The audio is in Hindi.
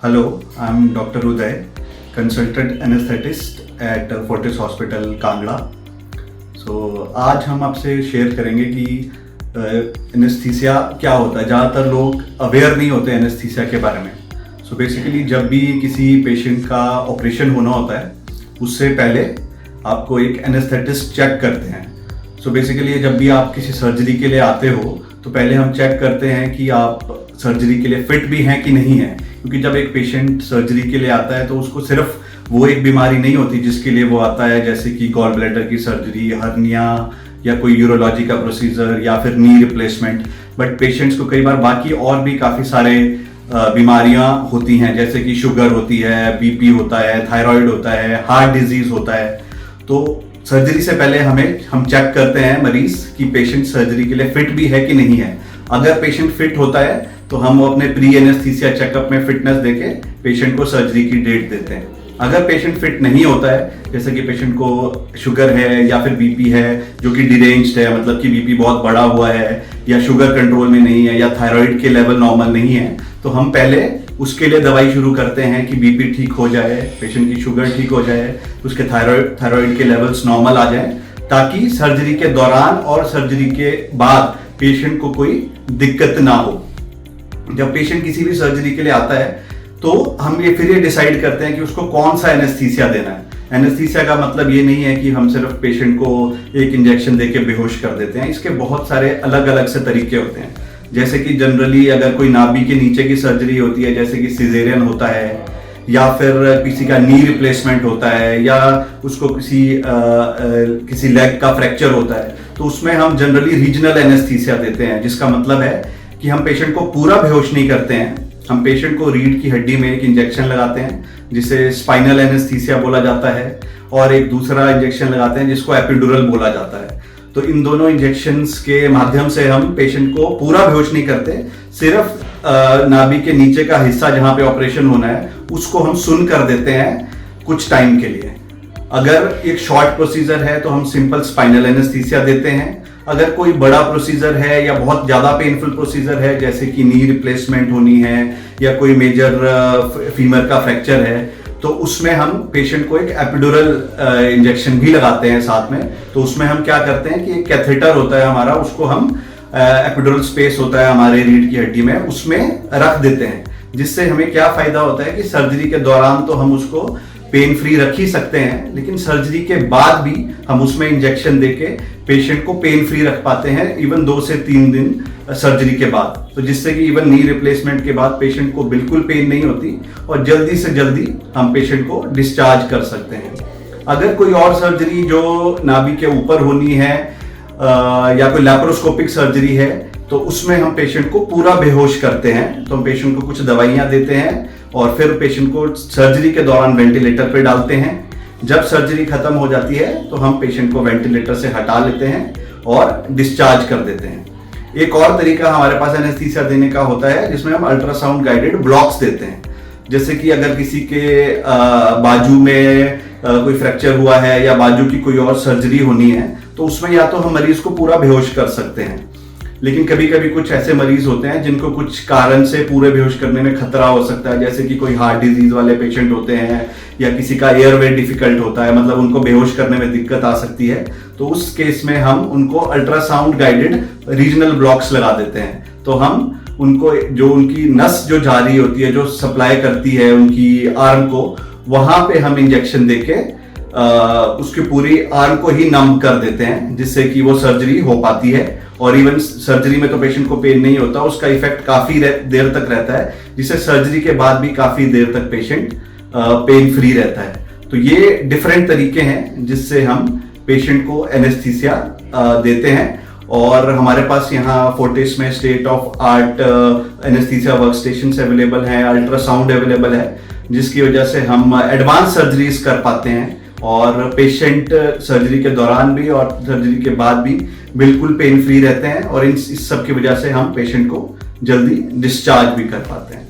Hello, I'm Dr. Uday, consultant anesthetist at Fortis Hospital, Kangra. आज हम आपसे शेयर करेंगे कि एनेस्थीसिया क्या होता है। ज़्यादातर लोग अवेयर नहीं होते एनेस्थीसिया के बारे में। बेसिकली जब भी किसी पेशेंट का ऑपरेशन होना होता है उससे पहले आपको एक एनेस्थेटिस्ट चेक करते हैं। बेसिकली जब भी आप किसी सर्जरी के लिए आते हो तो पहले हम चेक करते हैं कि आप सर्जरी के लिए फिट भी हैं कि नहीं है, क्योंकि जब एक पेशेंट सर्जरी के लिए आता है तो उसको सिर्फ वो एक बीमारी नहीं होती जिसके लिए वो आता है, जैसे कि गॉल ब्लैडर की सर्जरी, हर्निया या कोई यूरोलॉजी का प्रोसीजर या फिर नी रिप्लेसमेंट। बट पेशेंट्स को कई बार बाकी और भी काफ़ी सारे बीमारियां होती हैं, जैसे कि शुगर होती है, बीपी होता है, थायराइड होता है, हार्ट डिजीज होता है। तो सर्जरी से पहले हम चेक करते हैं मरीज कि पेशेंट सर्जरी के लिए फिट भी है कि नहीं है। अगर पेशेंट फिट होता है तो हम अपने प्री एनेस्थीसिया चेकअप में फिटनेस देके पेशेंट को सर्जरी की डेट देते हैं। अगर पेशेंट फिट नहीं होता है, जैसे कि पेशेंट को शुगर है या फिर बीपी है जो कि डिरेंज्ड है, मतलब कि बीपी बहुत बढ़ा हुआ है या शुगर कंट्रोल में नहीं है या थायराइड के लेवल नॉर्मल नहीं है, तो हम पहले उसके लिए दवाई शुरू करते हैं कि बीपी ठीक हो जाए, पेशेंट की शुगर ठीक हो जाए, उसके थायराइड के लेवल्स नॉर्मल आ जाए, ताकि सर्जरी के दौरान और सर्जरी के बाद पेशेंट को कोई दिक्कत ना हो। जब पेशेंट किसी भी सर्जरी के लिए आता है तो हम फिर ये डिसाइड करते हैं कि उसको कौन सा एनेस्थीसिया देना है। एनेस्थीसिया का मतलब ये नहीं है कि हम सिर्फ पेशेंट को एक इंजेक्शन देके बेहोश कर देते हैं। इसके बहुत सारे अलग अलग से तरीके होते हैं। जैसे कि जनरली अगर कोई नाभि के नीचे की सर्जरी होती है, जैसे कि सिजेरियन होता है या फिर किसी का नी रिप्लेसमेंट होता है या उसको किसी लेग का फ्रैक्चर होता है, तो उसमें हम जनरली रीजनल एनेस्थीसिया देते हैं, जिसका मतलब है कि हम पेशेंट को पूरा बेहोश नहीं करते हैं। हम पेशेंट को रीढ़ की हड्डी में एक इंजेक्शन लगाते हैं जिसे स्पाइनल एनेस्थीसिया बोला जाता है, और एक दूसरा इंजेक्शन लगाते हैं जिसको एपिडुरल बोला जाता है। तो इन दोनों इंजेक्शंस के माध्यम से हम पेशेंट को पूरा बेहोश नहीं करते, सिर्फ नाभि के नीचे का हिस्सा जहां पे ऑपरेशन होना है उसको हम सुन कर देते हैं कुछ टाइम के लिए। अगर एक शॉर्ट प्रोसीजर है तो हम सिंपल स्पाइनल एनेस्थीसिया देते हैं। अगर कोई बड़ा प्रोसीजर है या बहुत ज्यादा पेनफुल प्रोसीजर है, जैसे कि नी रिप्लेसमेंट होनी है या कोई मेजर फीमर का फ्रैक्चर है, तो उसमें हम पेशेंट को एक एपिडुरल इंजेक्शन भी लगाते हैं साथ में। तो उसमें हम क्या करते हैं कि एक कैथेटर होता है हमारा, उसको हम एपिडुरल स्पेस होता है हमारे रीढ़ की हड्डी में, उसमें रख देते हैं। जिससे हमें क्या फायदा होता है कि सर्जरी के दौरान तो हम उसको पेन फ्री रख ही सकते हैं, लेकिन सर्जरी के बाद भी हम उसमें इंजेक्शन देके पेशेंट को पेन फ्री रख पाते हैं, इवन 2 से 3 दिन सर्जरी के बाद। तो जिससे कि इवन नी रिप्लेसमेंट के बाद पेशेंट को बिल्कुल पेन नहीं होती और जल्दी से जल्दी हम पेशेंट को डिस्चार्ज कर सकते हैं। अगर कोई और सर्जरी जो नाभि के ऊपर होनी है या कोई लैप्रोस्कोपिक सर्जरी है, तो उसमें हम पेशेंट को पूरा बेहोश करते हैं। तो हम पेशेंट को कुछ दवाइयां देते हैं और फिर पेशेंट को सर्जरी के दौरान वेंटिलेटर पे डालते हैं। जब सर्जरी खत्म हो जाती है तो हम पेशेंट को वेंटिलेटर से हटा लेते हैं और डिस्चार्ज कर देते हैं। एक और तरीका हमारे पास एनेस्थीसिया देने का होता है जिसमें हम अल्ट्रासाउंड गाइडेड ब्लॉक्स देते हैं। जैसे कि अगर किसी के बाजू में कोई फ्रैक्चर हुआ है या बाजू की कोई और सर्जरी होनी है, तो उसमें या तो हम मरीज को पूरा बेहोश कर सकते हैं, लेकिन कभी कभी कुछ ऐसे मरीज होते हैं जिनको कुछ कारण से पूरे बेहोश करने में खतरा हो सकता है, जैसे कि कोई हार्ट डिजीज वाले पेशेंट होते हैं या किसी का एयरवे डिफिकल्ट होता है, मतलब उनको बेहोश करने में दिक्कत आ सकती है। तो उस केस में हम उनको अल्ट्रासाउंड गाइडेड रीजनल ब्लॉक्स लगा देते हैं। तो हम उनको जो उनकी नस जो जा रही होती है, जो सप्लाई करती है उनकी आर्म को, वहां पे हम इंजेक्शन देके उसकी पूरी आर्म को ही नम कर देते हैं, जिससे कि वो सर्जरी हो पाती है। और इवन सर्जरी में तो पेशेंट को पेन नहीं होता, उसका इफेक्ट काफी देर तक रहता है, जिससे सर्जरी के बाद भी काफी देर तक पेशेंट पेन फ्री रहता है। तो ये डिफरेंट तरीके हैं जिससे हम पेशेंट को एनेस्थीसिया देते हैं। और हमारे पास यहाँ फोर्टिस में state of art anaesthesia work station available है, अल्ट्रासाउंड अवेलेबल है, जिसकी वजह से हम एडवांस सर्जरीज कर पाते हैं और पेशेंट सर्जरी के दौरान भी और सर्जरी के बाद भी बिल्कुल पेन फ्री रहते हैं। और इस सब की वजह से हम पेशेंट को जल्दी डिस्चार्ज भी कर पाते हैं।